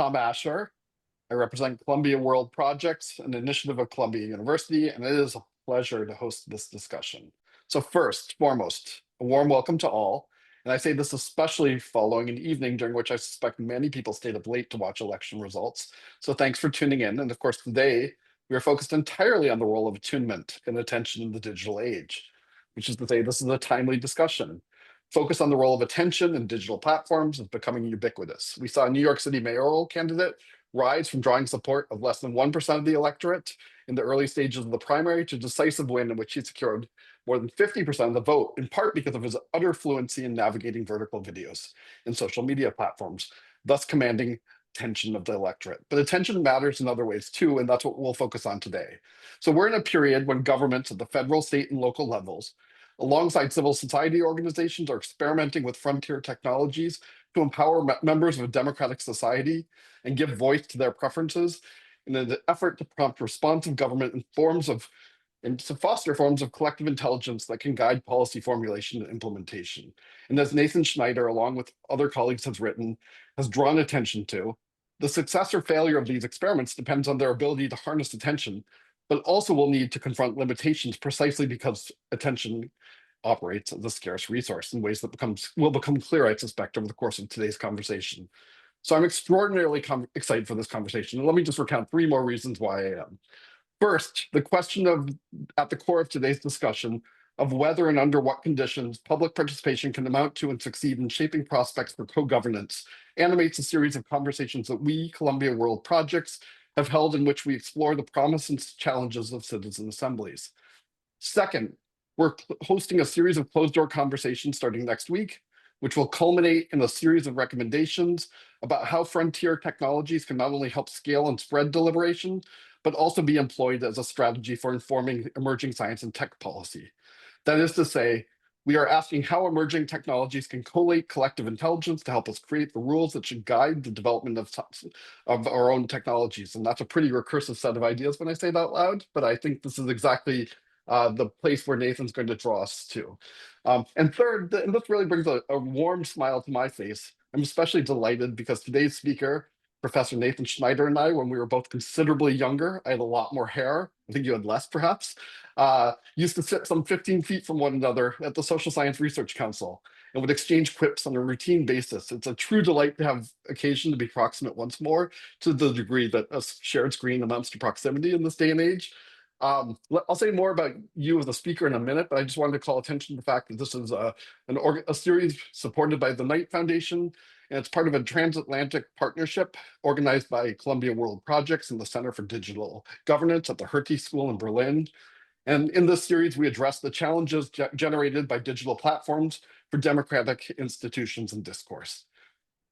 Tom Asher. I represent Columbia World Projects, an initiative of Columbia University, and it is a pleasure to host this discussion. So first, foremost, a warm welcome to all. And I say this especially following an evening during which I suspect many people stayed up late to watch election results. So thanks for tuning in. And of course, today we are focused entirely on the role of attunement and attention in the digital age, which is to say this is a timely discussion. Focus on the role of attention in digital platforms is becoming ubiquitous. We saw a New York City mayoral candidate rise from drawing support of less than 1% of the electorate in the early stages of the primary to decisive win in which he secured more than 50% of the vote, in part because of his utter fluency in navigating vertical videos in social media platforms, thus commanding attention of the electorate. But attention matters in other ways too, and that's what we'll focus on today. So we're in a period when governments at the federal, state, and local levels, alongside civil society organizations, are experimenting with frontier technologies to empower members of a democratic society and give voice to their preferences in an effort to prompt responsive government in forms of and to foster forms of collective intelligence that can guide policy formulation and implementation. And as Nathan Schneider, along with other colleagues, has drawn attention to, the success or failure of these experiments depends on their ability to harness attention, but also will need to confront limitations precisely because attention operates as a scarce resource in ways that will become clear, I suspect, over the course of today's conversation. So I'm extraordinarily excited for this conversation. And let me just recount 3 more reasons why I am. First, the question at the core of today's discussion of whether and under what conditions public participation can amount to and succeed in shaping prospects for co-governance animates a series of conversations that we, Columbia World Projects, have held in which we explore the promise and challenges of citizen assemblies. Second, we're hosting a series of closed-door conversations starting next week, which will culminate in a series of recommendations about how frontier technologies can not only help scale and spread deliberation, but also be employed as a strategy for informing emerging science and tech policy. That is to say, we are asking how emerging technologies can collate collective intelligence to help us create the rules that should guide the development of our own technologies. And that's a pretty recursive set of ideas when I say that out loud, but I think this is exactly the place where Nathan's going to draw us to. And third, and this really brings a warm smile to my face. I'm especially delighted because today's speaker, Professor Nathan Schneider, and I, when we were both considerably younger, I had a lot more hair. I think you had less, perhaps. Used to sit some 15 feet from one another at the Social Science Research Council and would exchange quips on a routine basis. It's a true delight to have occasion to be proximate once more, to the degree that a shared screen amounts to proximity in this day and age. I'll say more about you as a speaker in a minute, but I just wanted to call attention to the fact that this is a series supported by the Knight Foundation, and it's part of a transatlantic partnership organized by Columbia World Projects and the Center for Digital Governance at the Hertie School in Berlin. And in this series, we address the challenges generated by digital platforms for democratic institutions and discourse.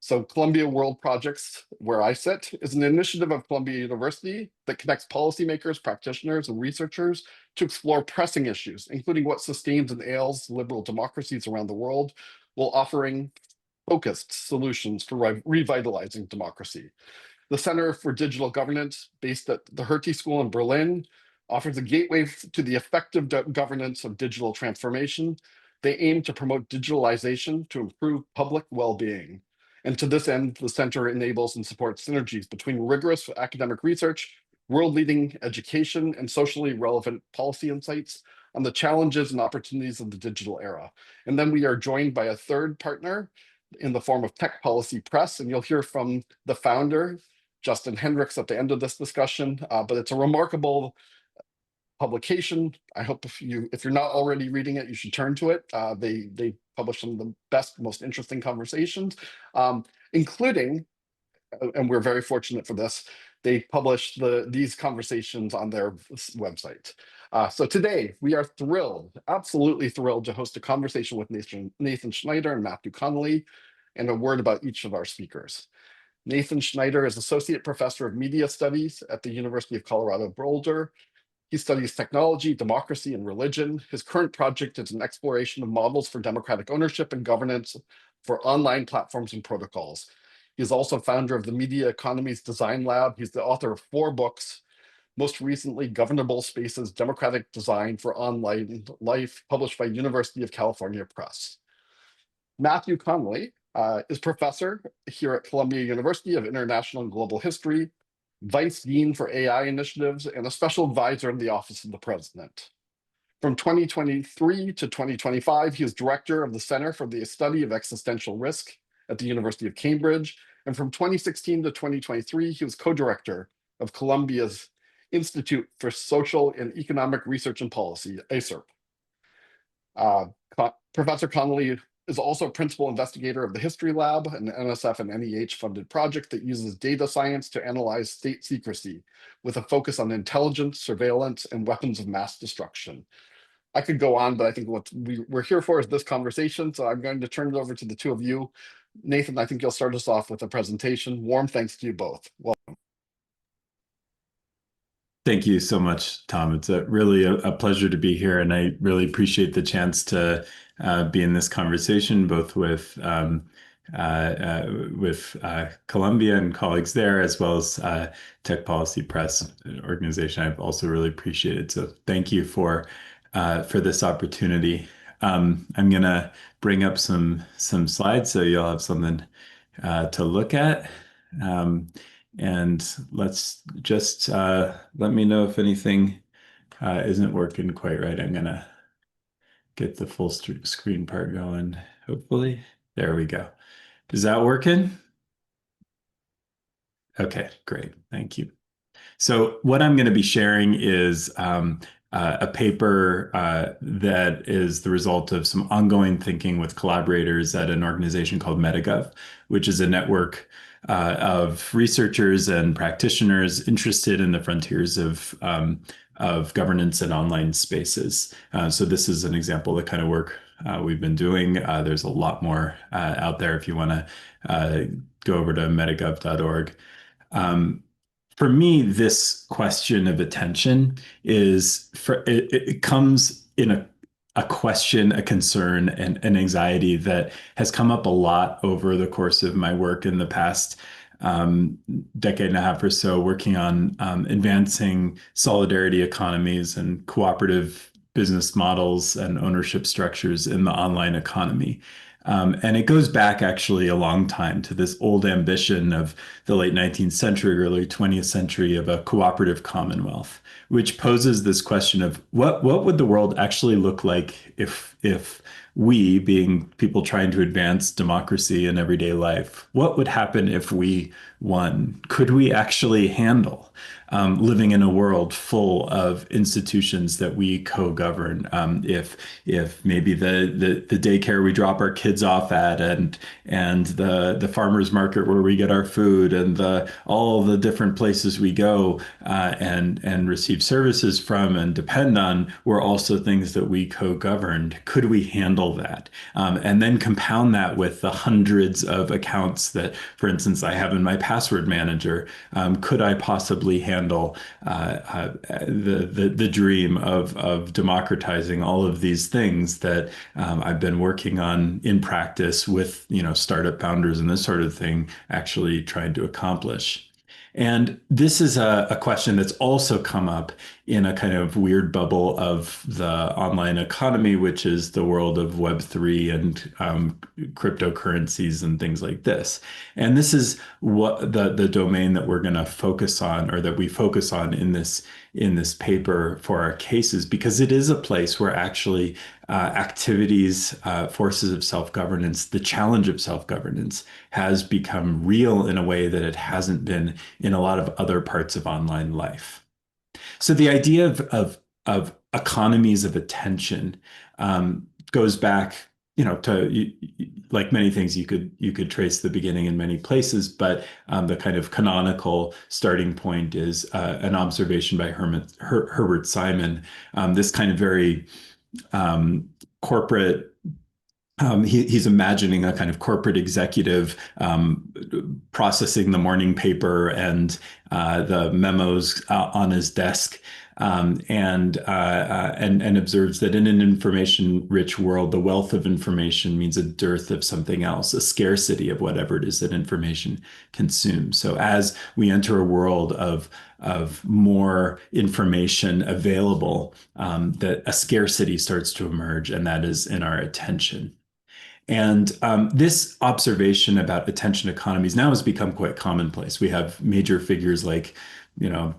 So Columbia World Projects, where I sit, is an initiative of Columbia University that connects policymakers, practitioners, and researchers to explore pressing issues, including what sustains and ails liberal democracies around the world, while offering focused solutions for revitalizing democracy. The Center for Digital Governance, based at the Hertie School in Berlin, offers a gateway to the effective governance of digital transformation. They aim to promote digitalization to improve public well-being. And to this end, the center enables and supports synergies between rigorous academic research, world-leading education, and socially relevant policy insights on the challenges and opportunities of the digital era. And then we are joined by a third partner in the form of Tech Policy Press, and you'll hear from the founder, Justin Hendricks, at the end of this discussion, but it's a remarkable publication. I hope if you're not already reading it, you should turn to it. They publish some of the best, most interesting conversations, including, and we're very fortunate for this, they publish these conversations on their website. So today we are thrilled, absolutely thrilled, to host a conversation with Nathan Schneider and Matthew Connelly, and a word about each of our speakers. Nathan Schneider is Associate Professor of Media Studies at the University of Colorado Boulder. He studies technology, democracy, and religion. His current project is an exploration of models for democratic ownership and governance for online platforms and protocols. He is also founder of the Media Economies Design Lab. He's the author of 4 books, most recently Governable Spaces, Democratic Design for Online Life, published by University of California Press. Matthew Connelly Is professor here at Columbia University of International and Global History, Vice Dean for AI Initiatives, and a special advisor in the Office of the President. From 2023 to 2025, he is director of the Center for the Study of Existential Risk at the University of Cambridge. And from 2016 to 2023, he was co-director of Columbia's Institute for Social and Economic Research and Policy, ASERP. Professor Connelly is also a principal investigator of the History Lab, an NSF and NEH-funded project that uses data science to analyze state secrecy with a focus on intelligence, surveillance, and weapons of mass destruction. I could go on, but I think what we're here for is this conversation, so I'm going to turn it over to the two of you. Nathan, I think you'll start us off with a presentation. Warm thanks to you both. Welcome. Thank you so much, Tom. It's really a pleasure to be here, and I really appreciate the chance to be in this conversation, both with Columbia and colleagues there, as well as Tech Policy Press organization. I've also really appreciated. So thank you for this opportunity. I'm gonna bring up some slides so you'll have something to look at. And let's just let me know if anything isn't working quite right. I'm gonna get the full screen part going, hopefully. There we go. Is that working? Okay, great. Thank you. So what I'm going to be sharing is a paper that is the result of some ongoing thinking with collaborators at an organization called MetaGov, which is a network of researchers and practitioners interested in the frontiers of governance and online spaces. So this is an example of the kind of work we've been doing. There's a lot more out there if you want to go over to metagov.org. For me, this question of attention it comes in a question, a concern, and an anxiety that has come up a lot over the course of my work in the past decade and a half or so, working on advancing solidarity economies and cooperative business models and ownership structures in the online economy. And it goes back actually a long time to this old ambition of the late 19th century, early 20th century of a cooperative commonwealth, which poses this question of what would the world actually look like if we, being people trying to advance democracy in everyday life, what would happen if we won? Could we actually handle living in a world full of institutions that we co-govern? If maybe the daycare we drop our kids off at, and the farmers market where we get our food, and all the different places we go and receive services from and depend on were also things that we co-governed. Could we handle that? And then compound that with the hundreds of accounts that, for instance, I have in my password manager. Could I possibly handle the dream of democratizing all of these things that I've been working on in practice with startup founders and this sort of thing, actually trying to accomplish? And this is a question that's also come up in a kind of weird bubble of the online economy, which is the world of Web3 and cryptocurrencies and things like this. And this is what the domain that we're going to focus on, or that we focus on in this paper for our cases, because it is a place where actually activities, forces of self-governance, the challenge of self-governance has become real in a way that it hasn't been in a lot of other parts of online life. So the idea of economies of attention goes back, to, like many things, you could trace the beginning in many places, but the kind of canonical starting point is an observation by Herbert Simon. This kind of very corporate. He's imagining a kind of corporate executive processing the morning paper and the memos on his desk, and observes that in an information-rich world, the wealth of information means a dearth of something else, a scarcity of whatever it is that information consumes. So as we enter a world of more information available, that a scarcity starts to emerge, and that is in our attention. And this observation about attention economies now has become quite commonplace. We have major figures like, you know,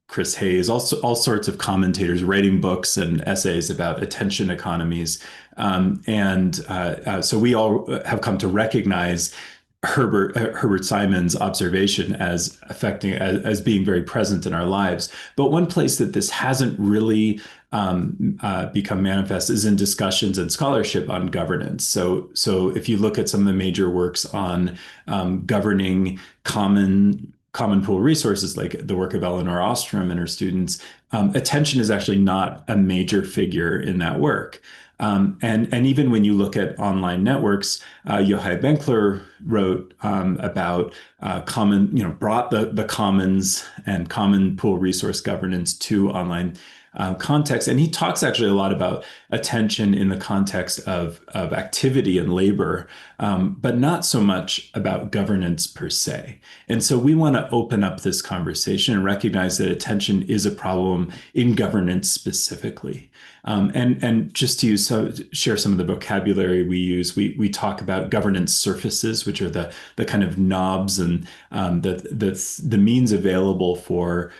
Chris Hayes, also all sorts of commentators writing books and essays about attention economies. So we all have come to recognize Herbert Simon's observation as affecting as being very present in our lives. But one place that this hasn't really become manifest is in discussions and scholarship on governance. So if you look at some of the major works on governing common pool resources, like the work of Eleanor Ostrom and her students, attention is actually not a major figure in that work. And even when you look at online networks, Yochai Benkler wrote about brought the commons and common pool resource governance to online context. And he talks actually a lot about attention in the context of activity and labor, but not so much about governance per se. And so we want to open up this conversation and recognize that attention is a problem in governance specifically. And just to share some of the vocabulary we use, we talk about governance surfaces, which are the kind of knobs and the means available for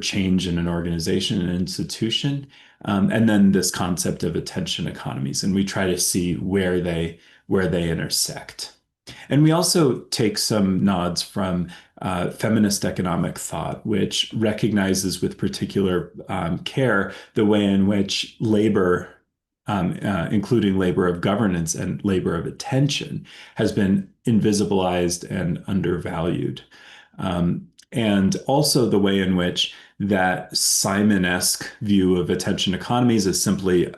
change in an organization and institution, and then this concept of attention economies, and we try to see where they intersect. And we also take some nods from feminist economic thought, which recognizes with particular care the way in which labor, including labor of governance and labor of attention, has been invisibilized and undervalued. And also the way in which that Simon-esque view of attention economies is simply,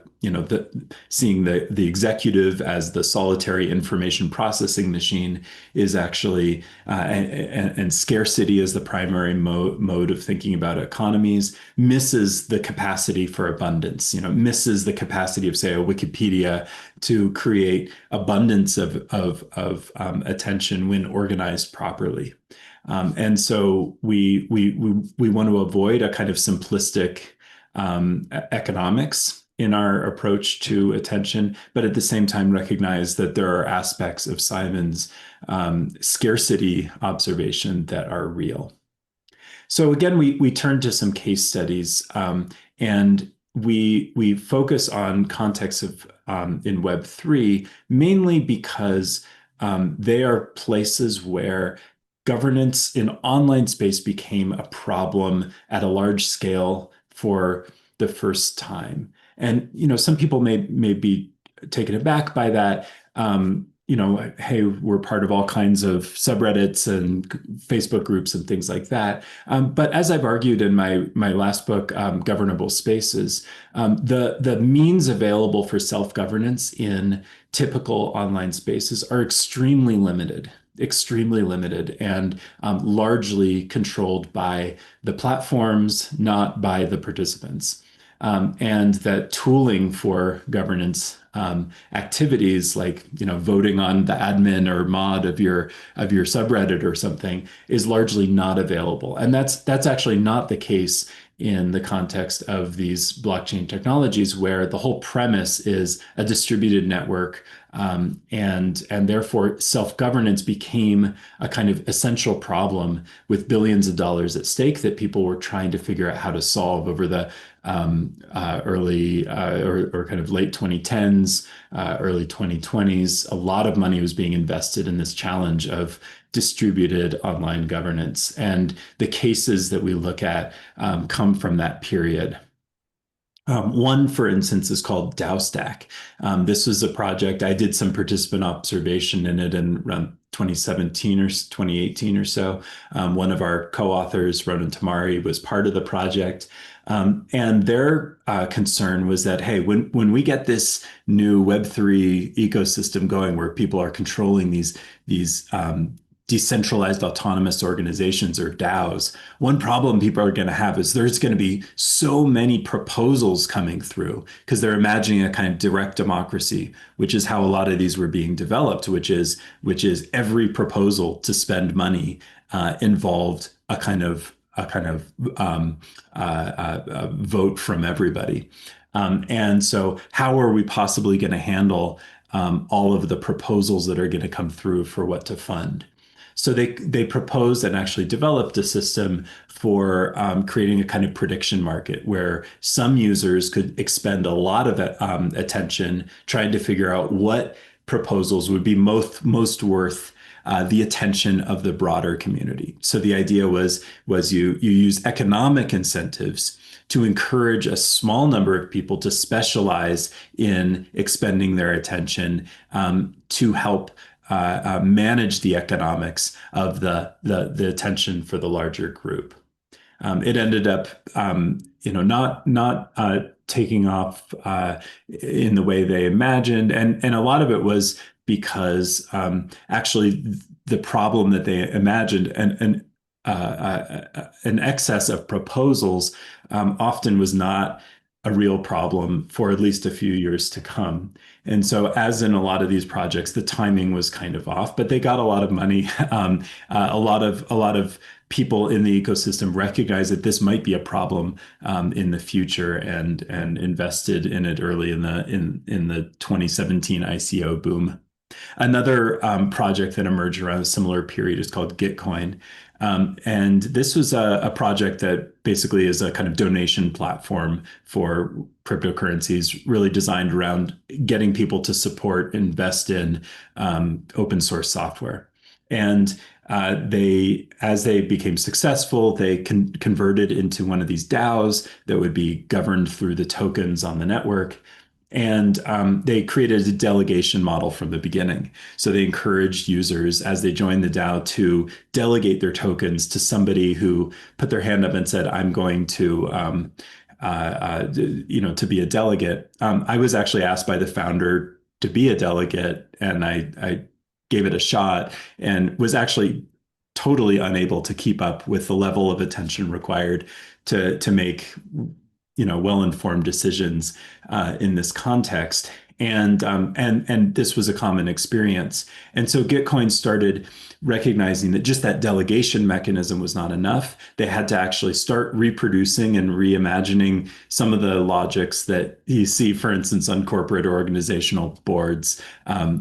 seeing the executive as the solitary information processing machine is actually, and scarcity as the primary mode of thinking about economies, misses the capacity for abundance, misses the capacity of, say, a Wikipedia to create abundance of attention when organized properly. And so we want to avoid a kind of simplistic economics in our approach to attention, but at the same time recognize that there are aspects of Simon's scarcity observation that are real. So again, we turn to some case studies, and we focus on contexts of in Web3 mainly because they are places where governance in online space became a problem at a large scale for the first time. And some people may be taken aback by that. Hey, we're part of all kinds of subreddits and Facebook groups and things like that. But as I've argued in my last book, Governable Spaces, the means available for self-governance in typical online spaces are extremely limited, and largely controlled by the platforms, not by the participants. And that tooling for governance activities, like voting on the admin or mod of your subreddit or something, is largely not available. And that's actually not the case in the context of these blockchain technologies, where the whole premise is a distributed network, and therefore self-governance became a kind of essential problem with billions of dollars at stake that people were trying to figure out how to solve over the early or kind of late 2010s, early 2020s. A lot of money was being invested in this challenge of distributed online governance. And the cases that we look at come from that period. One, for instance, is called DAOstack. This was a project, I did some participant observation in it in around 2017 or 2018 or so. One of our co-authors, Ronan Tamari, was part of the project. And their concern was that, hey, when we get this new Web3 ecosystem going, where people are controlling these decentralized autonomous organizations, or DAOs, one problem people are going to have is there's going to be so many proposals coming through, because they're imagining a kind of direct democracy, which is how a lot of these were being developed, which is every proposal to spend money involved a kind of vote from everybody. And so how are we possibly going to handle all of the proposals that are going to come through for what to fund. So they proposed and actually developed a system for creating a kind of prediction market where some users could expend a lot of attention trying to figure out what proposals would be most worth the attention of the broader community. So the idea was you use economic incentives to encourage a small number of people to specialize in expending their attention to help manage the economics of the attention for the larger group. It ended up, not taking off in the way they imagined, and a lot of it was because actually the problem that they imagined an excess of proposals often was not a real problem for at least a few years to come. And so, as in a lot of these projects, the timing was kind of off, but they got a lot of money. A lot of people in the ecosystem recognized that this might be a problem in the future, and invested in it early in the 2017 ICO boom. Another project that emerged around a similar period is called Gitcoin. And this was a project that basically is a kind of donation platform for cryptocurrencies, really designed around getting people to support, invest in open source software. And as they became successful, they converted into one of these DAOs that would be governed through the tokens on the network. And they created a delegation model from the beginning. So they encouraged users as they joined the DAO to delegate their tokens to somebody who put their hand up and said, "I'm going to be a delegate." I was actually asked by the founder to be a delegate, and I gave it a shot and was actually totally unable to keep up with the level of attention required to make well-informed decisions in this context. And this was a common experience. And so Gitcoin started recognizing that just that delegation mechanism was not enough. They had to actually start reproducing and reimagining some of the logics that you see, for instance, on corporate or organizational boards.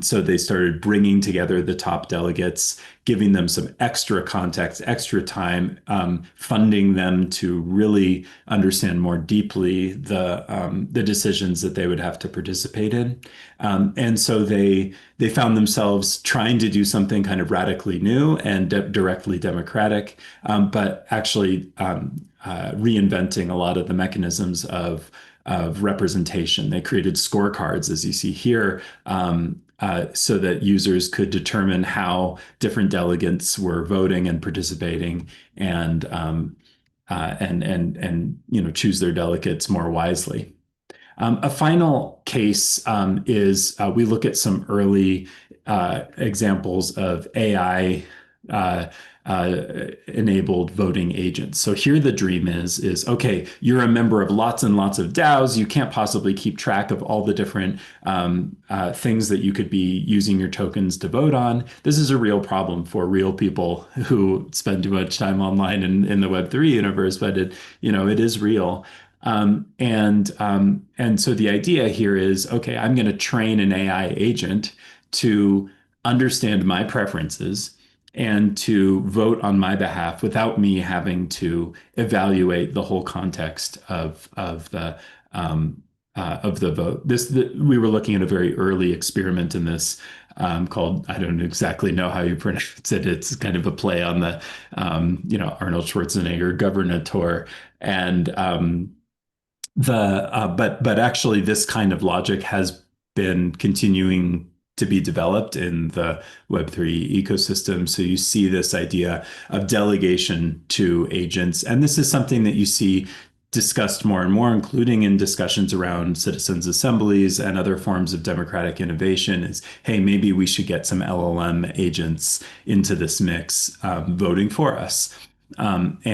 So they started bringing together the top delegates, giving them some extra context, extra time, funding them to really understand more deeply the decisions that they would have to participate in. And so they found themselves trying to do something kind of radically new and directly democratic, but actually reinventing a lot of the mechanisms of representation. They created scorecards, as you see here, so that users could determine how different delegates were voting and participating, and choose their delegates more wisely. A final case is we look at some early examples of AI enabled voting agents. So here the dream is okay, you're a member of lots and lots of DAOs. You can't possibly keep track of all the different things that you could be using your tokens to vote on. This is a real problem for real people who spend too much time online in the Web3 universe, but it is real. And so the idea here is, okay, I'm going to train an AI agent to understand my preferences and to vote on my behalf without me having to evaluate the whole context of the vote. We were looking at a very early experiment in this called, I don't exactly know how you pronounce it. It's kind of a play on the Arnold Schwarzenegger Governator, and but actually this kind of logic has been continuing to be developed in the Web3 ecosystem. So you see this idea of delegation to agents. And this is something that you see discussed more and more, including in discussions around citizens' assemblies and other forms of democratic innovation, is, hey, maybe we should get some LLM agents into this mix, voting for us. And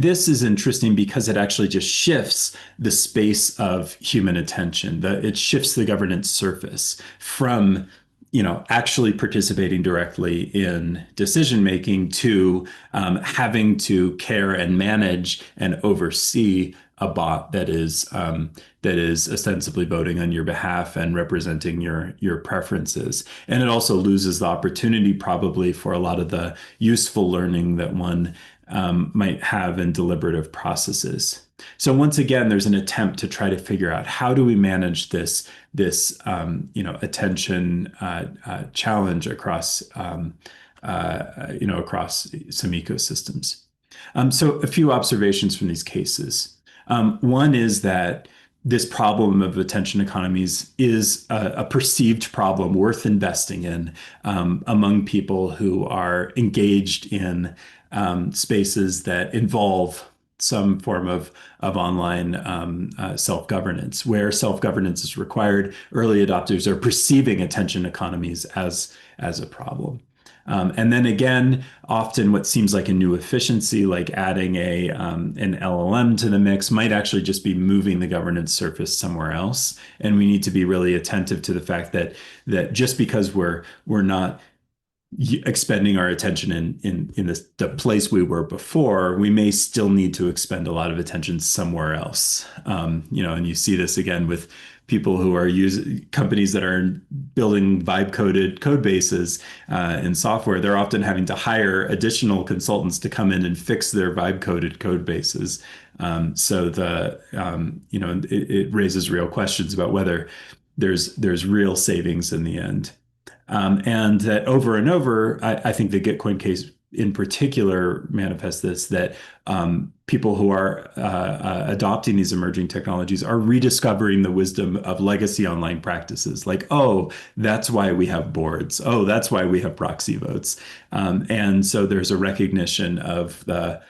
this is interesting because it actually just shifts the space of human attention. It shifts the governance surface from actually participating directly in decision making to having to care and manage and oversee a bot that is ostensibly voting on your behalf and representing your preferences. And it also loses the opportunity probably for a lot of the useful learning that one might have in deliberative processes. So once again, there's an attempt to try to figure out how do we manage this attention challenge across across some ecosystems. So a few observations from these cases. One is that this problem of attention economies is a perceived problem worth investing in among people who are engaged in spaces that involve some form of online self-governance. Where self-governance is required, early adopters are perceiving attention economies as a problem. And then again, often what seems like a new efficiency, like adding an LLM to the mix, might actually just be moving the governance surface somewhere else. And we need to be really attentive to the fact that just because we're not expending our attention in the place we were before, we may still need to expend a lot of attention somewhere else. And you see this again with people who are using companies that are building vibe coded code bases in software. They're often having to hire additional consultants to come in and fix their vibe coded code bases. It raises real questions about whether there's real savings in the end. And that over and over, I think the Gitcoin case in particular manifests this, that people who are adopting these emerging technologies are rediscovering the wisdom of legacy online practices. Like, oh, that's why we have boards. Oh, that's why we have proxy votes. And so there's a recognition of the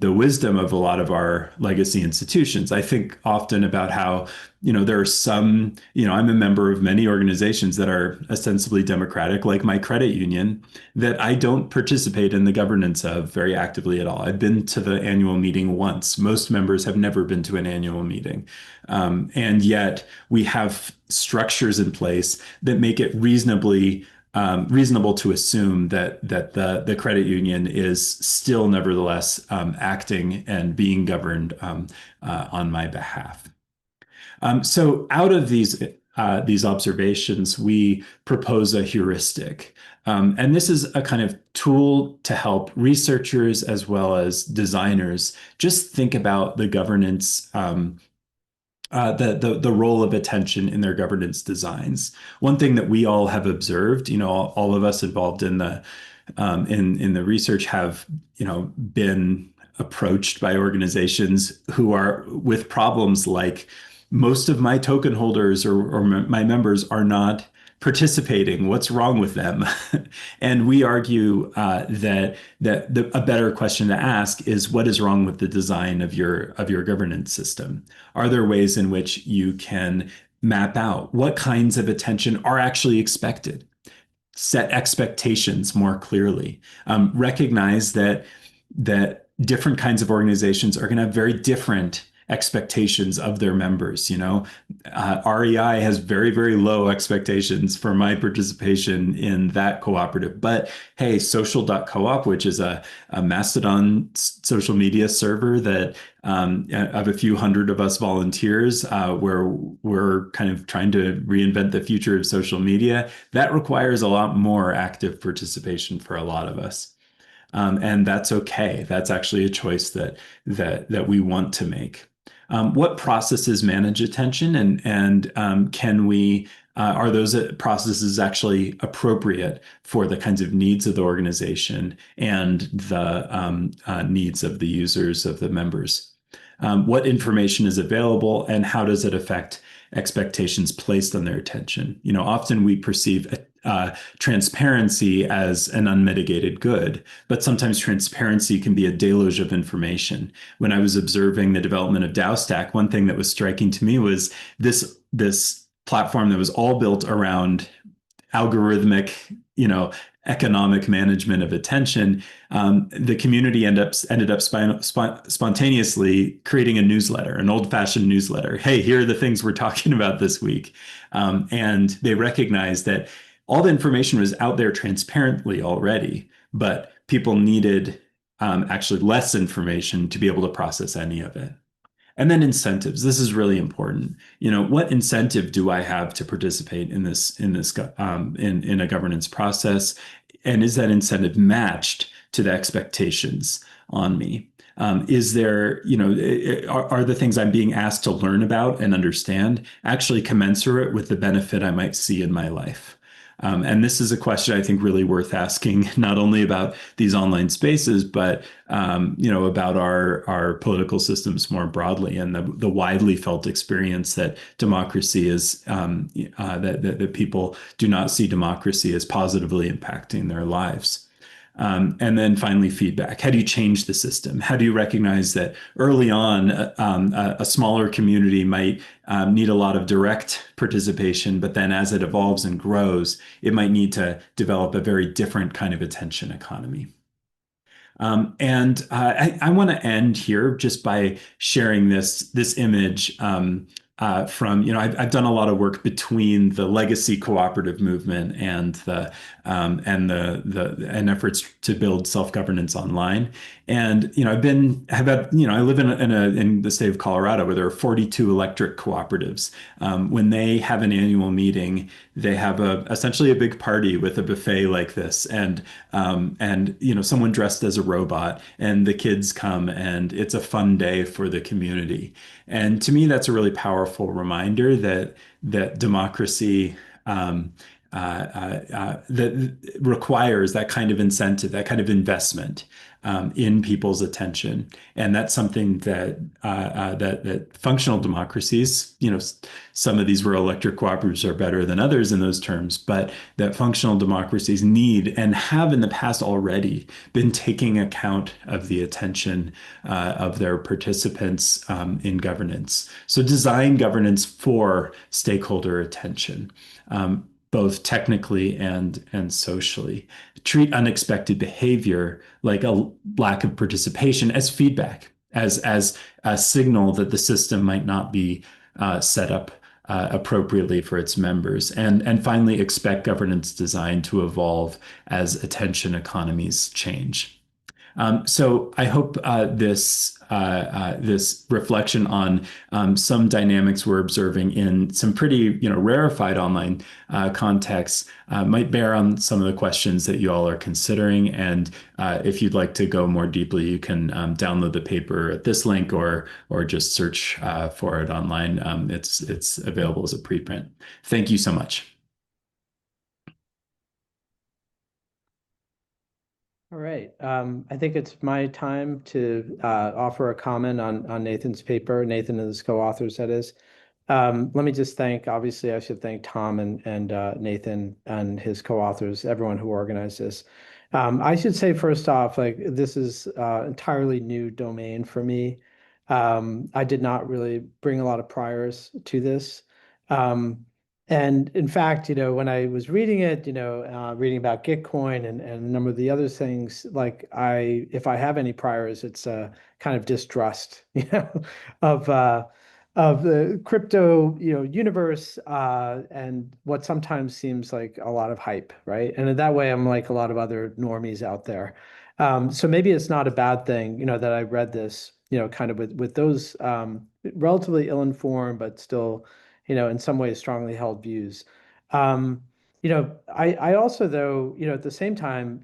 wisdom of a lot of our legacy institutions. I think often about how, there are some, I'm a member of many organizations that are ostensibly democratic, like my credit union, that I don't participate in the governance of very actively at all. I've been to the annual meeting once. Most members have never been to an annual meeting. And yet we have structures in place that make it reasonable to assume that the credit union is still nevertheless acting and being governed on my behalf. So out of these observations, we propose a heuristic. And this is a kind of tool to help researchers as well as designers just think about the governance the role of attention in their governance designs. One thing that we all have observed, all of us involved in the research have, been approached by organizations who are with problems like most of my token holders or my members are not participating. What's wrong with them? And we argue that a better question to ask is, what is wrong with the design of your governance system? Are there ways in which you can map out what kinds of attention are actually expected? Set expectations more clearly. Recognize that different kinds of organizations are going to have very different expectations of their members. REI has very, very low expectations for my participation in that cooperative. But hey, social.coop, which is a Mastodon social media server that of a few hundred of us volunteers, where we're kind of trying to reinvent the future of social media, that requires a lot more active participation for a lot of us. And that's okay. That's actually a choice that we want to make. What processes manage attention, and can we are those processes actually appropriate for the kinds of needs of the organization and the needs of the users, of the members? What information is available, and how does it affect expectations placed on their attention? Often we perceive transparency as an unmitigated good, but sometimes transparency can be a deluge of information. When I was observing the development of DAOstack, one thing that was striking to me was this platform that was all built around algorithmic, economic management of attention. The community ended up spontaneously creating a newsletter, an old-fashioned newsletter. Hey, here are the things we're talking about this week. And they recognized that all the information was out there transparently already, but people needed actually less information to be able to process any of it. And then incentives. This is really important. What incentive do I have to participate in a governance process? And is that incentive matched to the expectations on me? Is there, are the things I'm being asked to learn about and understand actually commensurate with the benefit I might see in my life? And this is a question I think really worth asking, not only about these online spaces, but about our political systems more broadly, and the widely felt experience that democracy is that people do not see democracy as positively impacting their lives. And then finally, feedback. How do you change the system? How do you recognize that early on, a smaller community might need a lot of direct participation, but then as it evolves and grows, it might need to develop a very different kind of attention economy. And I want to end here just by sharing this image from, I've done a lot of work between the legacy cooperative movement and the efforts to build self-governance online. And I live in the state of Colorado, where there are 42 electric cooperatives. When they have an annual meeting, they have essentially a big party with a buffet like this, and someone dressed as a robot, and the kids come, and it's a fun day for the community. And to me, that's a really powerful reminder that democracy that requires that kind of incentive, that kind of investment in people's attention. And that's something that functional democracies, some of these rural electric cooperatives are better than others in those terms, but that functional democracies need and have in the past already been taking account of the attention of their participants in governance. So design governance for stakeholder attention. Both technically and socially. Treat unexpected behavior, like a lack of participation, as feedback, as a signal that the system might not be set up appropriately for its members. And finally, expect governance design to evolve as attention economies change. So I hope this reflection on some dynamics we're observing in some pretty rarefied online contexts might bear on some of the questions that you all are considering. And if you'd like to go more deeply, you can download the paper at this link, or just search for it online. It's available as a preprint. Thank you so much. All right. I think it's my time to offer a comment on Nathan's paper. Nathan and his co-authors, that is. Let me just obviously, I should thank Tom and Nathan and his co-authors, everyone who organized this. I should say first off, like, this is entirely new domain for me. I did not really bring a lot of priors to this. And in fact, when I was reading it, reading about Gitcoin and a number of the other things, like, if I have any priors, it's a kind of distrust, of the crypto, universe, and what sometimes seems like a lot of hype, right? And in that way, I'm like a lot of other normies out there. So maybe it's not a bad thing, that I read this, kind of with those relatively ill-informed, but still, in some ways strongly held views. I also, though, at the same time,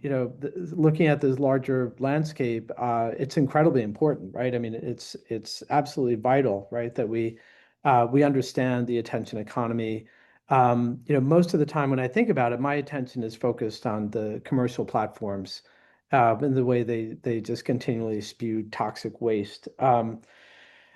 looking at this larger landscape, it's incredibly important, right? I mean, it's absolutely vital, right, that we understand the attention economy. Most of the time when I think about it, my attention is focused on the commercial platforms, and the way they just continually spew toxic waste.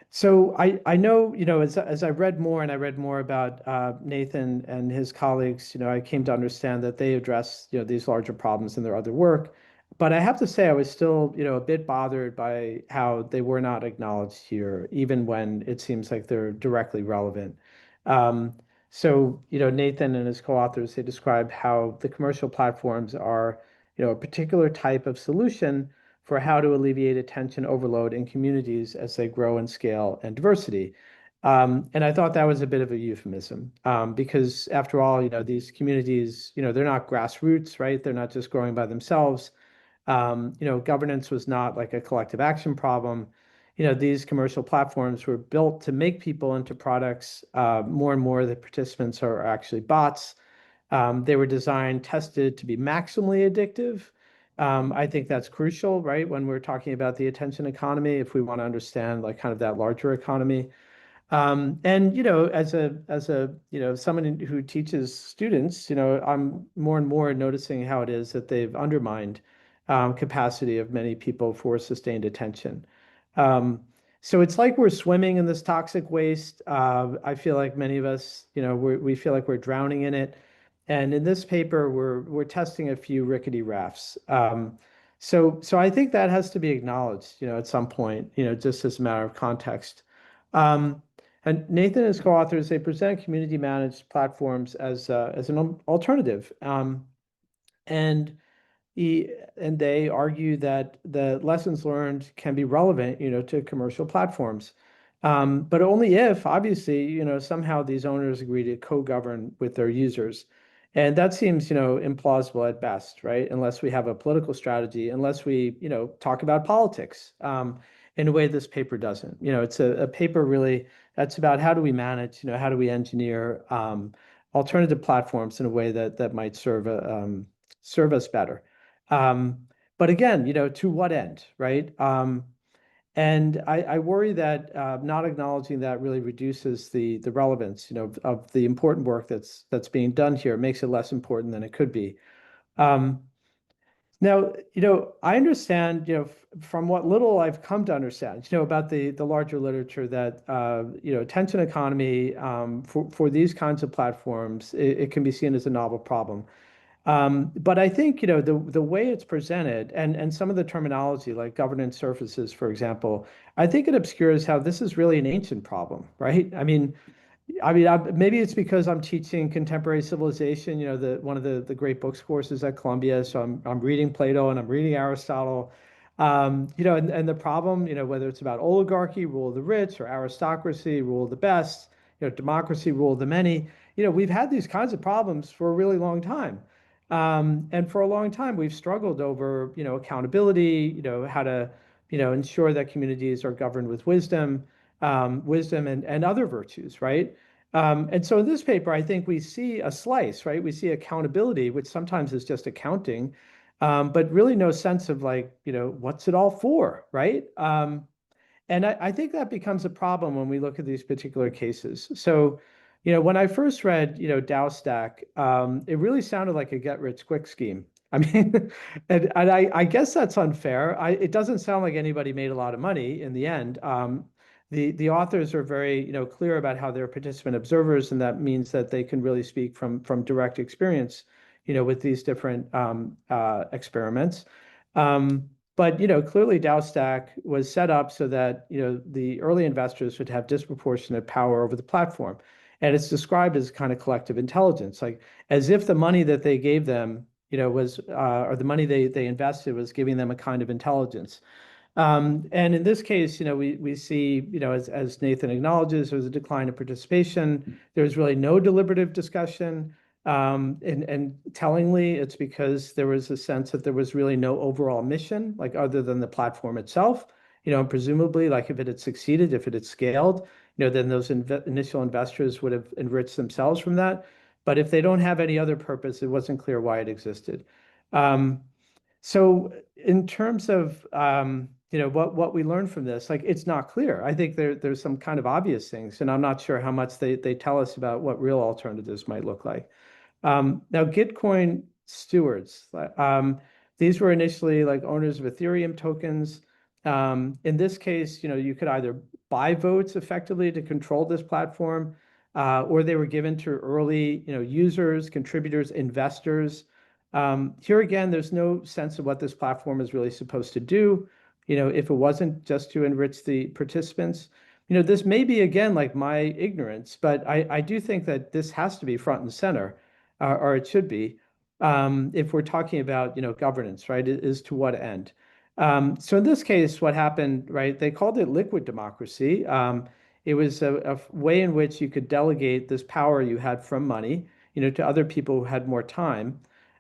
So I know, as I read more and I read more about Nathan and his colleagues, I came to understand that they address, these larger problems in their other work. But I have to say, I was still, a bit bothered by how they were not acknowledged here, even when it seems like they're directly relevant. So, Nathan and his co-authors, they describe how the commercial platforms are, a particular type of solution for how to alleviate attention overload in communities as they grow in scale and diversity. And I thought that was a bit of a euphemism, because after all, these communities, they're not grassroots, right? They're not just growing by themselves. Governance was not like a collective action problem. These commercial platforms were built to make people into products. More and more, the participants are actually bots. They were designed, tested to be maximally addictive. I think that's crucial, right? When we're talking about the attention economy, if we want to understand like kind of that larger economy. And as a someone who teaches students, I'm more and more noticing how it is that they've undermined capacity of many people for sustained attention. So it's like we're swimming in this toxic waste. I feel like many of us, we feel like we're drowning in it. And in this paper, we're testing a few rickety rafts. So I think that has to be acknowledged, at some point, just as a matter of context. Um, and Nathan and his co-authors, they present community managed platforms as an alternative. And they argue that the lessons learned can be relevant, to commercial platforms. But only if, obviously, somehow these owners agree to co-govern with their users. And that seems, implausible at best, right? Unless we have a political strategy, unless we, talk about politics, in a way this paper doesn't. It's a paper really that's about how do we manage, how do we engineer alternative platforms in a way that might serve us better. But again, to what end, right? And I worry that not acknowledging that really reduces the relevance, of the important work that's being done here. It makes it less important than it could be. Um, Now, I understand, from what little I've come to understand, about the larger literature that, attention economy, for these kinds of platforms, it can be seen as a novel problem. But I think, the way it's presented and some of the terminology like governance surfaces, for example, I think it obscures how this is really an ancient problem, right? Maybe it's because I'm teaching contemporary civilization, one of the great books courses at Columbia. So I'm reading Plato and I'm reading Aristotle. And the problem, whether it's about oligarchy, rule of the rich, or aristocracy, rule of the best, democracy, rule of the many, we've had these kinds of problems for a really long time. And for a long time, we've struggled over, accountability, how to, ensure that communities are governed with wisdom and other virtues, right? And so in this paper, I think we see a slice, right? We see accountability, which sometimes is just accounting, but really no sense of like, what's it all for, right? And I think that becomes a problem when we look at these particular cases. So, when I first read, DAO Stack, it really sounded like a get-rich-quick scheme. I mean, and I guess that's unfair. It doesn't sound like anybody made a lot of money in the end. The authors are very, clear about how they're participant observers, and that means that they can really speak from direct experience, with these different experiments. But clearly DAO Stack was set up so that the early investors would have disproportionate power over the platform, and it's described as kind of collective intelligence, like as if the money that they gave them, was or the money they invested was giving them a kind of intelligence. And in this case, we see, as Nathan acknowledges, there's a decline in participation. There's really no deliberative discussion. And tellingly, it's because there was a sense that there was really no overall mission, like other than the platform itself. And presumably, like if it had succeeded, if it had scaled, then those initial investors would have enriched themselves from that. But if they don't have any other purpose, it wasn't clear why it existed. So in terms of what we learned from this, like it's not clear. I think there's some kind of obvious things, and I'm not sure how much they tell us about what real alternatives might look like. Now, Gitcoin stewards, these were initially like owners of Ethereum tokens. In this case, you could either buy votes effectively to control this platform, or they were given to early, users, contributors, investors. Here again, there's no sense of what this platform is really supposed to do. If it wasn't just to enrich the participants, this may be again like my ignorance, but I do think that this has to be front and center, or it should be, if we're talking about governance, right? Is to what end? So in this case, what happened, right? They called it liquid democracy. It was a way in which you could delegate this power you had from money, to other people who had more time.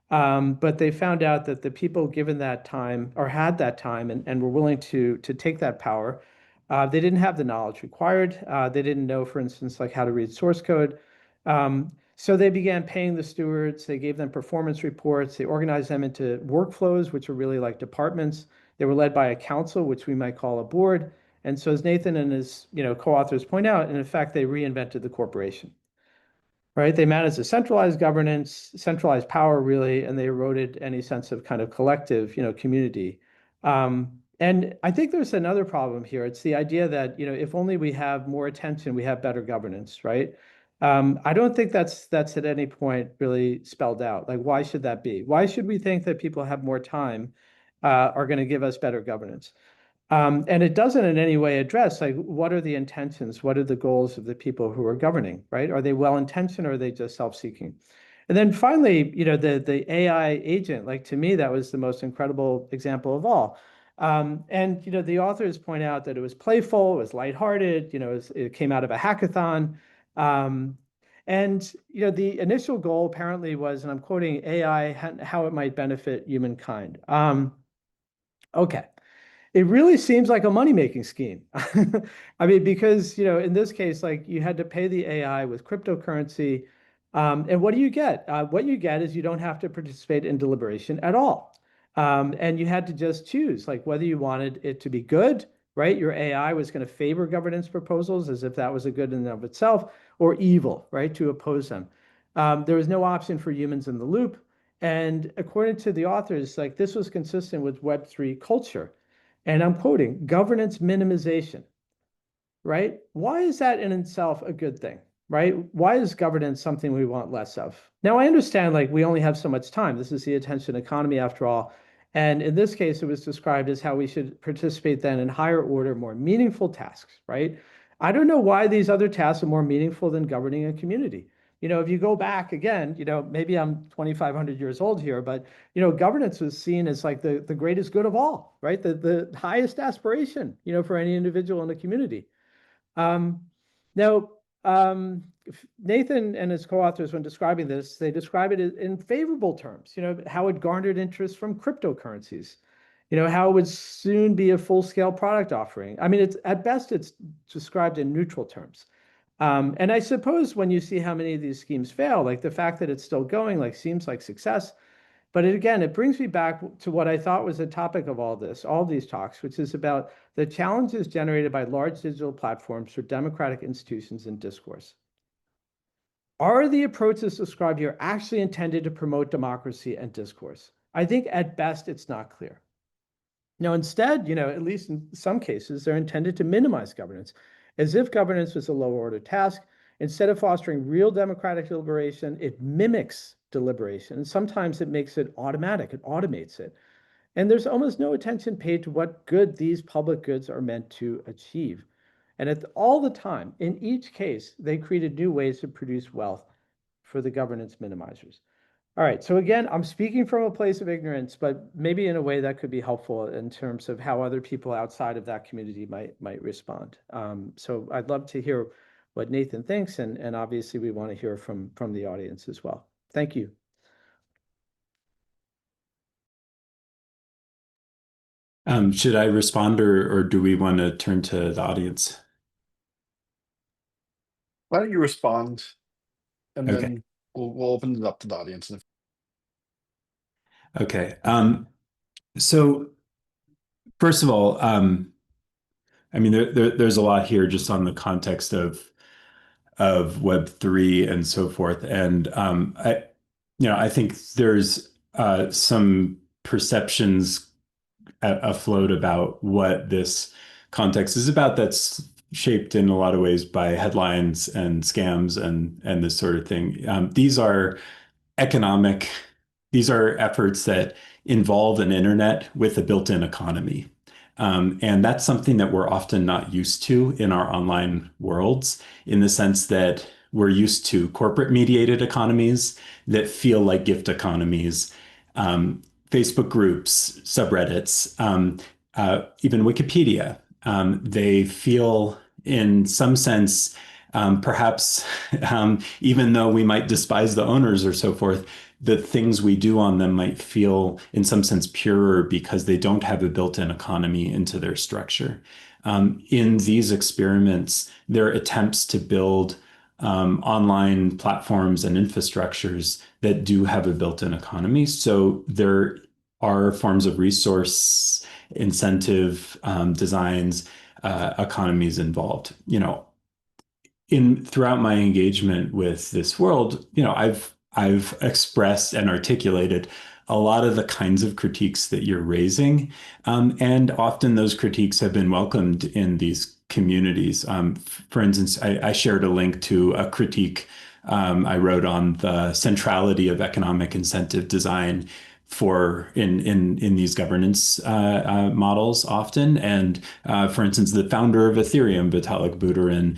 But they found out that the people given that time or had that time and were willing to take that power, they didn't have the knowledge required. They didn't know, for instance, like how to read source code. So they began paying the stewards. They gave them performance reports. They organized them into workflows, which are really like departments. They were led by a council, which we might call a board. And so as Nathan and his co-authors point out, in effect, they reinvented the corporation. Right? They managed a centralized governance, centralized power, really, and they eroded any sense of kind of collective, community. And I think there's another problem here. It's the idea that, if only we have more attention, we have better governance, right? I don't think that's at any point really spelled out. Like, why should that be? Why should we think that people have more time are going to give us better governance? And it doesn't in any way address, like, what are the intentions? What are the goals of the people who are governing, right? Are they well-intentioned or are they just self-seeking? And then finally, the AI agent, like, to me, that was the most incredible example of all. And, the authors point out that it was playful, it was lighthearted, it came out of a hackathon. And, the initial goal apparently was, and I'm quoting, AI, how it might benefit humankind. Okay. It really seems like a money-making scheme. I mean, because, in this case, like, you had to pay the AI with cryptocurrency. And what do you get? What you get is you don't have to participate in deliberation at all. And you had to just choose, like, whether you wanted it to be good, right? Your AI was going to favor governance proposals as if that was a good in and of itself, or evil, right, to oppose them. There was no option for humans in the loop. And according to the authors, like, this was consistent with Web3 culture. And I'm quoting, governance minimization, right? Why is that in itself a good thing, right? Why is governance something we want less of? Now, I understand, like, we only have so much time. This is the attention economy after all. And in this case, it was described as how we should participate then in higher order, more meaningful tasks, right? I don't know why these other tasks are more meaningful than governing a community. If you go back again, maybe I'm 2,500 years old here, but, governance was seen as like the greatest good of all, right? The highest aspiration, for any individual in the community. Now, Nathan and his co-authors, when describing this, they describe it in favorable terms, how it garnered interest from cryptocurrencies, how it would soon be a full-scale product offering. I mean, at best, it's described in neutral terms. And I suppose when you see how many of these schemes fail, like the fact that it's still going, like, seems like success. But it brings me back to what I thought was the topic of all these talks, which is about the challenges generated by large digital platforms for democratic institutions and discourse. Are the approaches described here actually intended to promote democracy and discourse? I think at best it's not clear. Now, instead, at least in some cases, they're intended to minimize governance, as if governance was a lower order task. Instead of fostering real democratic deliberation, it mimics deliberation. And sometimes it makes it automatic, it automates it. And there's almost no attention paid to what good these public goods are meant to achieve. And all the time, in each case, they created new ways to produce wealth for the governance minimizers. All right, so again, I'm speaking from a place of ignorance, but maybe in a way that could be helpful in terms of how other people outside of that community might respond. So I'd love to hear what Nathan thinks, and obviously we want to hear from the audience as well. Thank you. Should I respond, or do we want to turn to the audience? Why don't you respond, and Okay. then we'll open it up to the audience. Okay. So first of all, I mean, there's a lot here just on the context of Web3 and so forth, and I think there's some perceptions afloat about what this context is about that's shaped in a lot of ways by headlines and scams and this sort of thing. These are efforts that involve an internet with a built-in economy. And that's something that we're often not used to in our online worlds, in the sense that we're used to corporate mediated economies that feel like gift economies, Facebook groups, subreddits, even Wikipedia. They feel in some sense, perhaps even though we might despise the owners or so forth, the things we do on them might feel in some sense purer because they don't have a built-in economy into their structure. In these experiments, there are attempts to build online platforms and infrastructures that do have a built-in economy. So there are forms of resource incentive designs, economies involved. Throughout my engagement with this world, I've expressed and articulated a lot of the kinds of critiques that you're raising, and often those critiques have been welcomed in these communities. For instance, I shared a link to a critique I wrote on the centrality of economic incentive design in these governance models often. And for instance, the founder of Ethereum, Vitalik Buterin,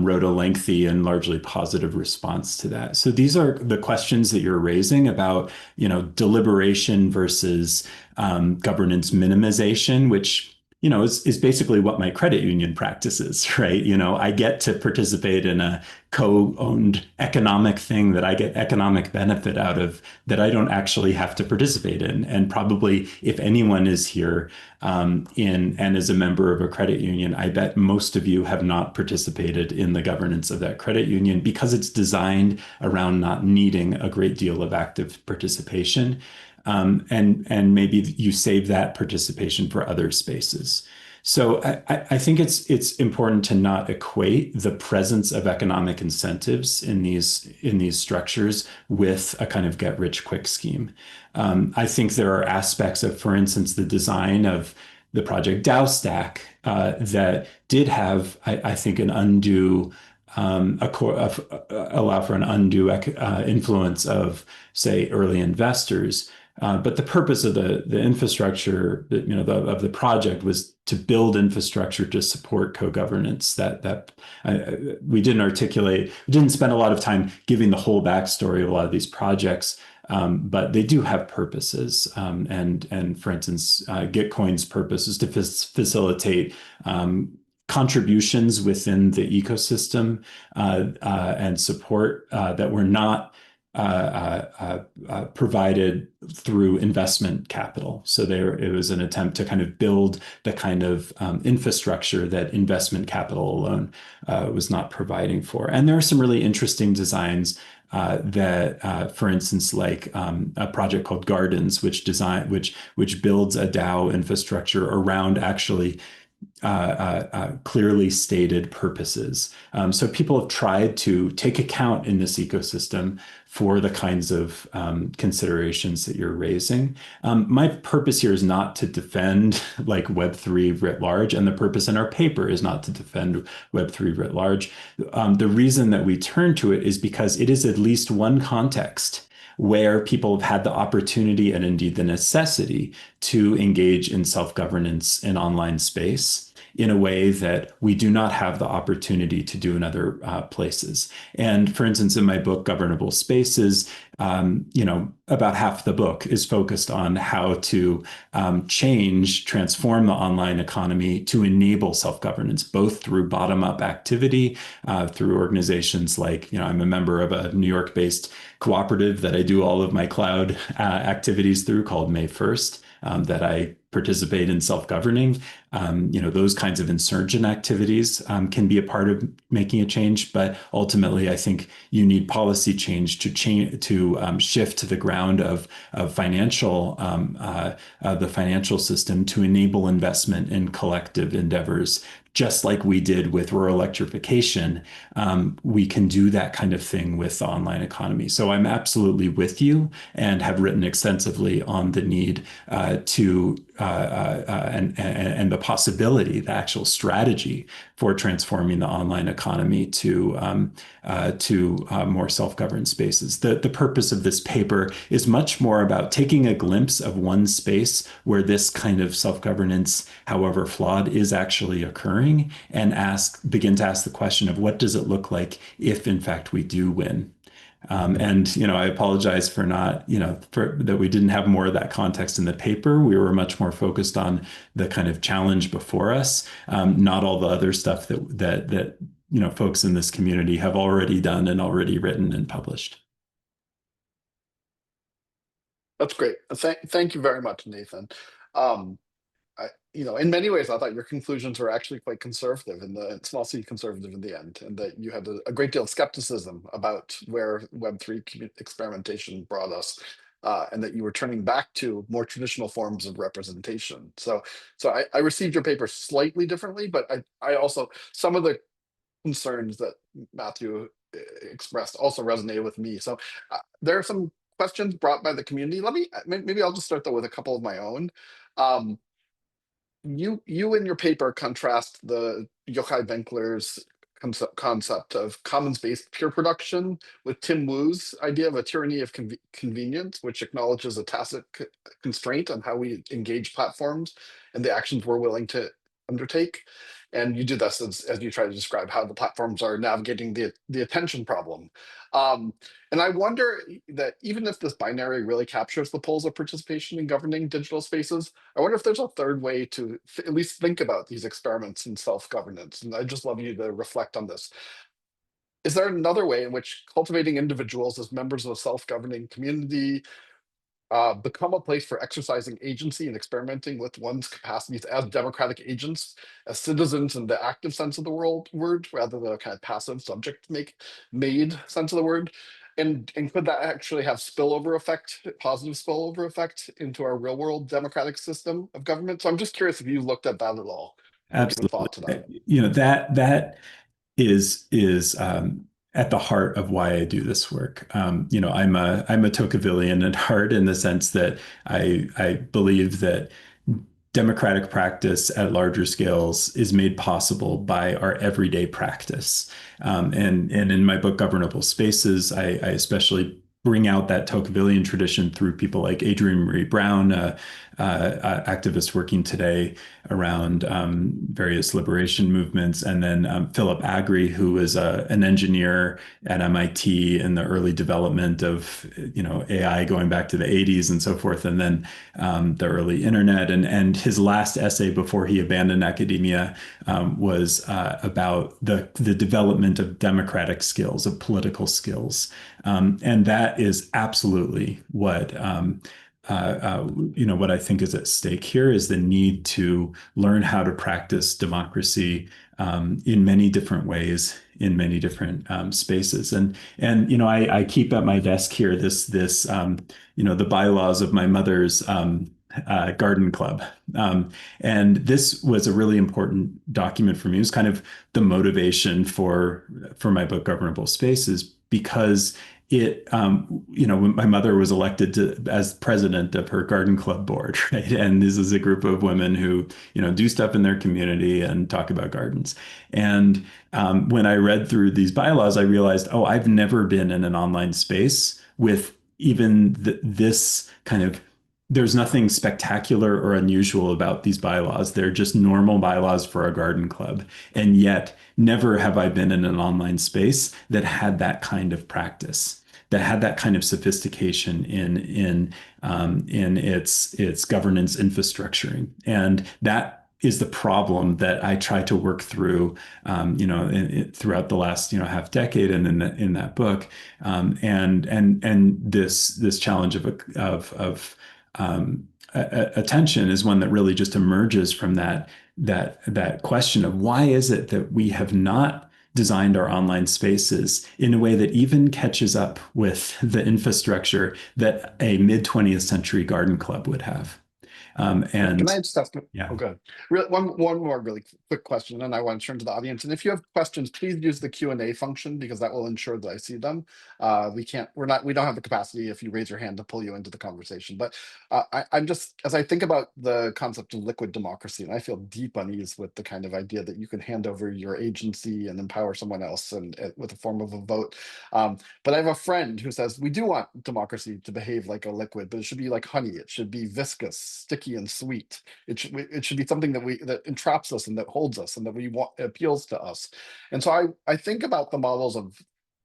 wrote a lengthy and largely positive response to that. So these are the questions that you're raising about, deliberation versus governance minimization, which is basically what my credit union practices, right? I get to participate in a co-owned economic thing that I get economic benefit out of that I don't actually have to participate in. And probably if anyone is here and is a member of a credit union, I bet most of you have not participated in the governance of that credit union because it's designed around not needing a great deal of active participation. And maybe you save that participation for other spaces. So I think it's important to not equate the presence of economic incentives in these structures with a kind of get rich quick scheme. I think there are aspects of, for instance, the design of the project DAO Stack that did have, I think, an undue allow for an undue influence of, say, early investors. But the purpose of the infrastructure, of the project was to build infrastructure to support co-governance. We didn't spend a lot of time giving the whole backstory of a lot of these projects, but they do have purposes. And for instance, Gitcoin's purpose is to facilitate contributions within the ecosystem and support that were not provided through investment capital. So it was an attempt to kind of build the kind of infrastructure that investment capital alone was not providing for. And there are some really interesting designs that, for instance, like a project called Gardens, which builds a DAO infrastructure around actually clearly stated purposes. So people have tried to take account in this ecosystem for the kinds of considerations that you're raising. My purpose here is not to defend like Web3 writ large, and the purpose in our paper is not to defend Web3 writ large. The reason that we turn to it is because it is at least one context where people have had the opportunity and indeed the necessity to engage in self-governance in online space in a way that we do not have the opportunity to do in other places. And for instance, in my book, Governable Spaces, about half the book is focused on how to transform the online economy to enable self-governance, both through bottom-up activity, through organizations like, I'm a member of a New York-based cooperative that I do all of my cloud activities through called May 1st, that I participate in self-governing. Those kinds of insurgent activities can be a part of making a change, but ultimately, I think you need policy change to shift to the ground of the financial system to enable investment in collective endeavors. Just like we did with rural electrification, we can do that kind of thing with the online economy. So I'm absolutely with you and have written extensively on the need and the possibility, the actual strategy for transforming the online economy to more self-governed spaces. The purpose of this paper is much more about taking a glimpse of one space where this kind of self-governance, however flawed, is actually occurring, and begin to ask the question of what does it look like if in fact we do win. And I apologize for not, for that we didn't have more of that context in the paper. We were much more focused on the kind of challenge before us, not all the other stuff that folks in this community have already done and already written and published. That's great. Thank you very much, Nathan. In many ways, I thought your conclusions were actually quite conservative small c conservative in the end, and that you had a great deal of skepticism about where Web3 experimentation brought us, and that you were turning back to more traditional forms of representation. So I received your paper slightly differently, but I also, some of the concerns that Matthew expressed also resonated with me. So there are some questions brought by the community. Maybe I'll just start though with a couple of my own. You in your paper contrast the Yochai Benkler's concept of commons-based peer production with Tim Wu's idea of a tyranny of convenience, which acknowledges a tacit constraint on how we engage platforms and the actions we're willing to undertake. And you do this as you try to describe how the platforms are navigating the attention problem. And I wonder that even if this binary really captures the poles of participation in governing digital spaces, I wonder if there's a third way to at least think about these experiments in self-governance. And I'd just love you to reflect on this. Is there another way in which cultivating individuals as members of a self-governing community become a place for exercising agency and experimenting with one's capacities as democratic agents, as citizens in the active sense of the word, rather than a kind of passive subject made sense of the word? And could that actually have positive spillover effect into our real world democratic system of government? So I'm just curious if you looked at that at all. Give a thought to that. That is at the heart of why I do this work. I'm a Tocquevillian at heart, in the sense that I believe that democratic practice at larger scales is made possible by our everyday practice. And in my book, Governable Spaces, I especially bring out that Tocquevillian tradition through people like Adrienne Maree Brown, activist working today around various liberation movements, and then Philip Agri, who was an engineer at MIT in the early development of AI going back to the 80s and so forth, and then the early internet. And his last essay before he abandoned academia was about the development of democratic skills, of political skills. And that is absolutely what what I think is at stake here, is the need to learn how to practice democracy in many different ways, in many different spaces. And I keep at my desk here the bylaws of my mother's garden club. And this was a really important document for me. It was kind of the motivation for my book, Governable Spaces, because when my mother was elected as president of her garden club board, right? And this is a group of women who, do stuff in their community and talk about gardens. And when I read through these bylaws, I realized, I've never been in an online space with even this kind of, there's nothing spectacular or unusual about these bylaws. They're just normal bylaws for a garden club. And yet, never have I been in an online space that had that kind of practice, that had that kind of sophistication in its governance infrastructuring. And that is the problem that I try to work through, throughout the last half decade, and in that book, and this challenge of attention is one that really just emerges from that question of why is it that we have not designed our online spaces in a way that even catches up with the infrastructure that a mid-20th century garden club would have. Can I just ask? Yeah. Oh, good. One more really quick question, and I want to turn to the audience. And if you have questions, please use the Q&A function, because that will ensure that I see them. We don't have the capacity, if you raise your hand, to pull you into the conversation. But I'm just, as I think about the concept of liquid democracy, and I feel deep unease with the kind of idea that you can hand over your agency and empower someone else and with a form of a vote. But I have a friend who says we do want democracy to behave like a liquid, but it should be like honey. It should be viscous, sticky, and sweet. It should be something that entraps us and that holds us and that we want, appeals to us. And so I think about the models of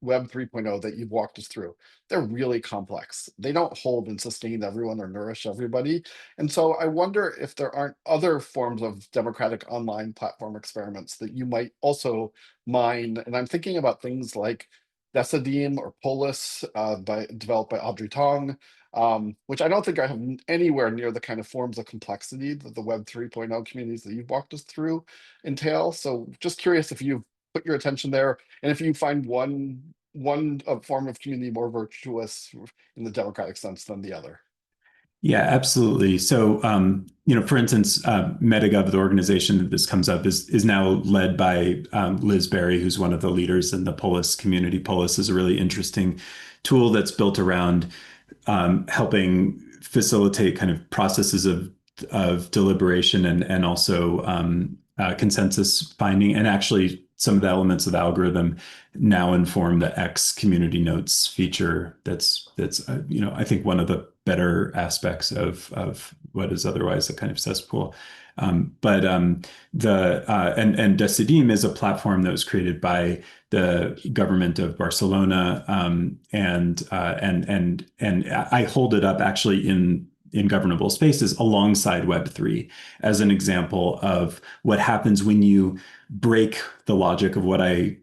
Web 3.0 that you've walked us through, they're really complex. They don't hold and sustain everyone or nourish everybody. And so I wonder if there aren't other forms of democratic online platform experiments that you might also mine. And I'm thinking about things like Decidim or Polis, developed by Audrey Tong, which I don't think I have anywhere near the kind of forms of complexity that the Web 3.0 communities that you've walked us through entail. So just curious if you've put your attention there, and if you find one form of community more virtuous in the democratic sense than the other. Yeah, absolutely. So, for instance, Metagov, the organization that this comes up, is now led by Liz Berry, who's one of the leaders in the Polis community. Polis is a really interesting tool that's built around helping facilitate kind of processes of deliberation and also consensus finding, and actually some of the elements of the algorithm now inform the X community notes feature. That's I think one of the better aspects of what is otherwise a kind of cesspool. And Decidim is a platform that was created by the government of Barcelona, and I hold it up actually in governable spaces alongside Web3 as an example of what happens when you break the logic of what I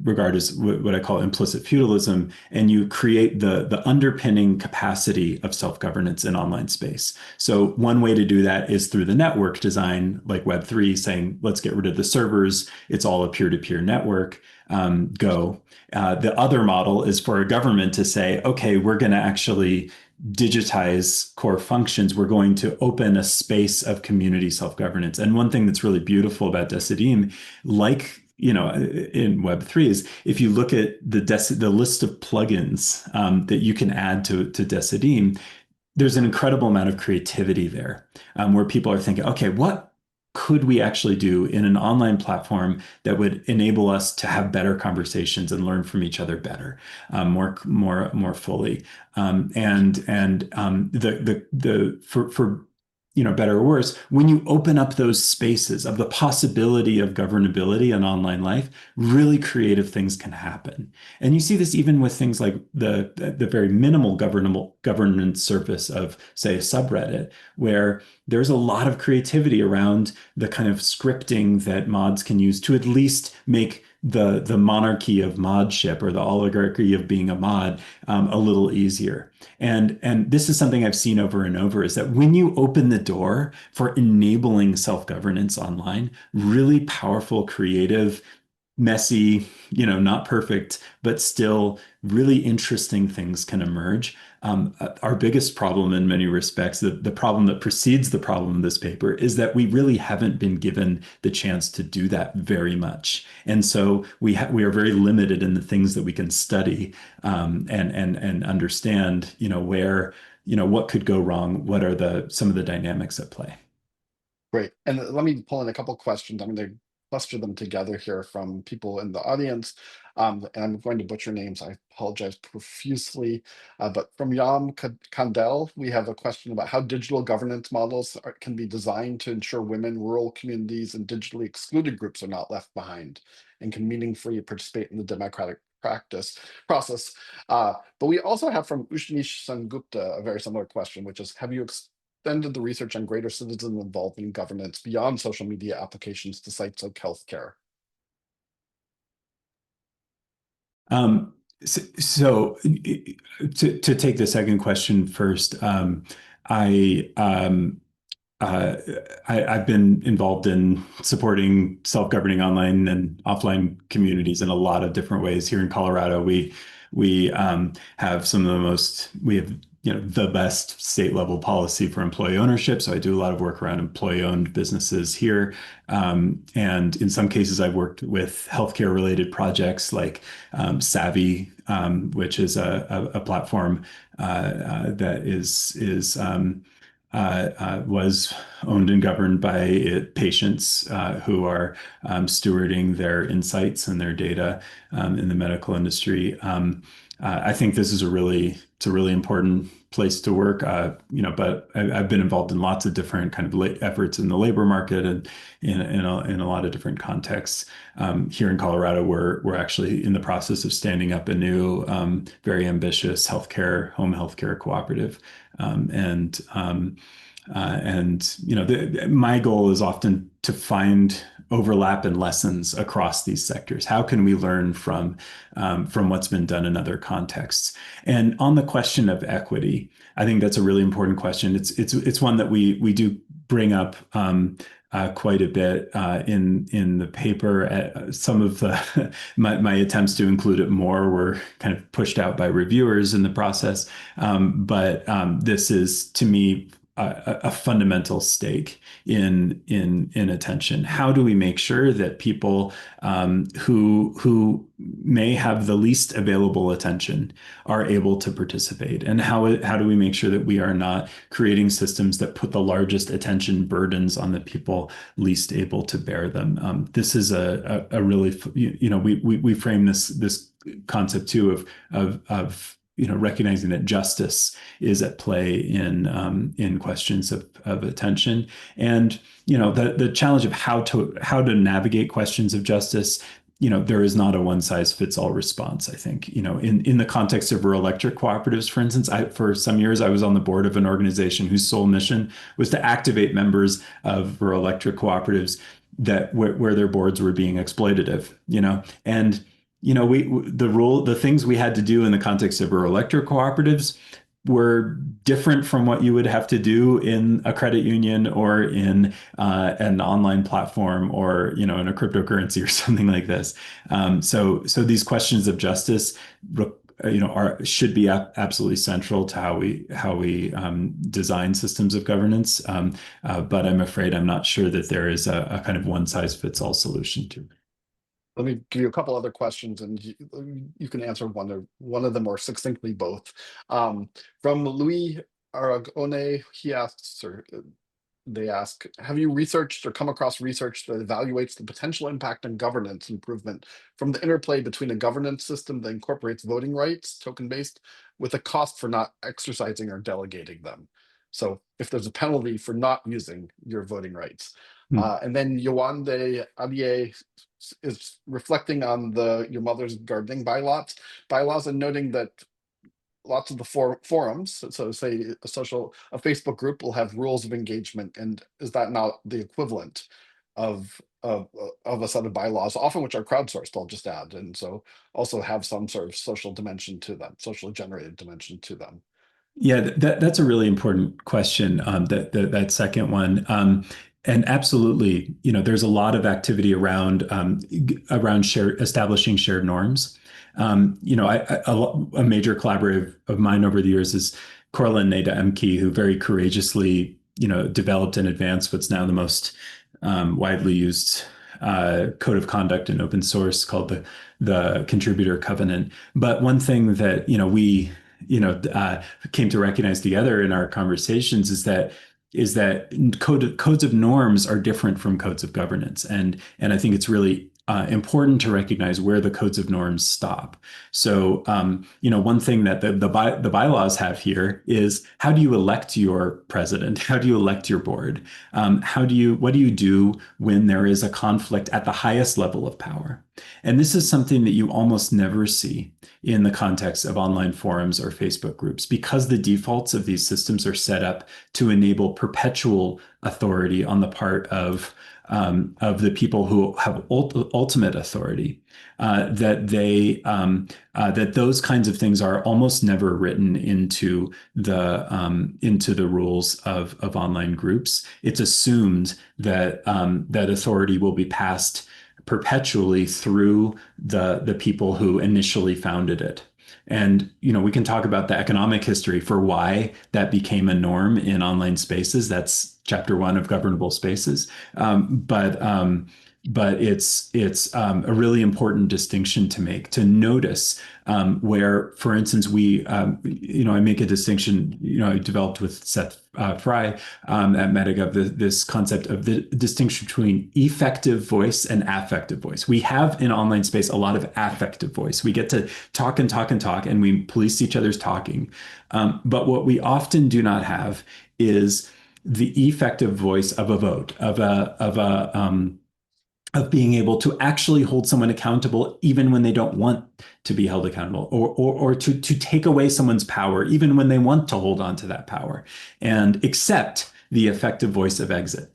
regard as what I call implicit feudalism, and you create the underpinning capacity of self-governance in online space. So one way to do that is through the network design, like Web3, saying, let's get rid of the servers. It's all a peer-to-peer network. Go. The other model is for a government to say, okay, we're going to actually digitize core functions. We're going to open a space of community self-governance. And one thing that's really beautiful about Decidim, like in Web3, is if you look at the list of plugins that you can add to Decidim, there's an incredible amount of creativity there, where people are thinking, okay, what could we actually do in an online platform that would enable us to have better conversations and learn from each other better, more fully, for better or worse, when you open up those spaces of the possibility of governability in online life, really creative things can happen. And you see this even with things like the very minimal governance surface of, say, a subreddit, where there's a lot of creativity around the kind of scripting that mods can use to at least make the monarchy of modship, or the oligarchy of being a mod, a little easier. And this is something I've seen over and over, is that when you open the door for enabling self-governance online, really powerful, creative, messy, not perfect, but still really interesting things can emerge. Our biggest problem in many respects, the problem that precedes the problem in this paper, is that we really haven't been given the chance to do that very much. And so we are very limited in the things that we can study, and understand, where, what could go wrong, what are some of the dynamics at play. Great. And let me pull in a couple questions. I'm going to cluster them together here from people in the audience. And I'm going to butcher names. I apologize profusely. But from Yam Kandel, we have a question about how digital governance models can be designed to ensure women, rural communities, and digitally excluded groups are not left behind and can meaningfully participate in the democratic process. But we also have from Ushnish Sangupta a very similar question, which is, have you extended the research on greater citizen involvement in governance beyond social media applications to sites like healthcare? So to take the second question first, I've been involved in supporting self-governing online and offline communities in a lot of different ways. Here in Colorado, we have some of the most, we have the best state level policy for employee ownership. So I do a lot of work around employee owned businesses here. And in some cases, I've worked with healthcare related projects like Savvy, which is a platform that was owned and governed by patients who are stewarding their insights and their data in the medical industry. I think this is it's a really important place to work. But I've been involved in lots of different kind of efforts in the labor market and in a lot of different contexts. Here in Colorado, we're actually in the process of standing up a new, very ambitious home healthcare cooperative, my goal is often to find overlap and lessons across these sectors. How can we learn from what's been done in other contexts? And on the question of equity, I think that's a really important question. It's one that we do bring up quite a bit in the paper. Some of my attempts to include it more were kind of pushed out by reviewers in the process. But this is, to me, a fundamental stake in attention. How do we make sure that people who may have the least available attention are able to participate? And how do we make sure that we are not creating systems that put the largest attention burdens on the people least able to bear them? This is a really, we frame this concept too of recognizing that justice is at play in questions of attention, and the challenge of how to navigate questions of justice. There is not a one size fits all response. I think in the context of rural electric cooperatives, for instance, for some years I was on the board of an organization whose sole mission was to activate members of rural electric cooperatives where their boards were being exploitative. And the things we had to do in the context of rural electric cooperatives were different from what you would have to do in a credit union or in an online platform or in a cryptocurrency or something like this. So these questions of justice, should be absolutely central to how we design systems of governance. But I'm afraid I'm not sure that there is a kind of one size fits all solution to it. Let me give you a couple other questions, and you can answer one of them more succinctly both. From Louis Aragone, he asks, or they ask, have you researched or come across research that evaluates the potential impact on governance improvement from the interplay between a governance system that incorporates voting rights, token-based, with a cost for not exercising or delegating them? So if there's a penalty for not using your voting rights. And then Yowande Adier is reflecting on your mother's gardening bylaws and noting that lots of the forums, so say a Facebook group will have rules of engagement, and is that not the equivalent of a set of bylaws, often which are crowdsourced, I'll just add, and so also have some sort of social dimension to them, socially generated dimension to them? Yeah, that's a really important question. That second one. And absolutely, there's a lot of activity around establishing shared norms. A major collaborator of mine over the years is Corlin Neda Emke, who very courageously, developed and advanced what's now the most widely used code of conduct in open source called the Contributor Covenant. But one thing that we came to recognize together in our conversations is that codes of norms are different from codes of governance, and I think it's really important to recognize where the codes of norms stop. So, one thing that the bylaws have here is, how do you elect your president? How do you elect your board? What do you do when there is a conflict at the highest level of power? And this is something that you almost never see in the context of online forums or Facebook groups, because the defaults of these systems are set up to enable perpetual authority on the part of the people who have ultimate authority. That those kinds of things are almost never written into the rules of online groups. It's assumed that that authority will be passed perpetually through the people who initially founded it. And, we can talk about the economic history for why that became a norm in online spaces. That's chapter 1 of Governable Spaces. But but it's a really important distinction to make, to notice where, for instance, I make a distinction, I developed with Seth Fry at Metagov, this concept of the distinction between effective voice and affective voice. We have in online space a lot of affective voice. We get to talk and talk and talk, and we police each other's talking. But what we often do not have is the effective voice of a vote, of being able to actually hold someone accountable even when they don't want to be held accountable, or to take away someone's power even when they want to hold on to that power, and accept the effective voice of exit.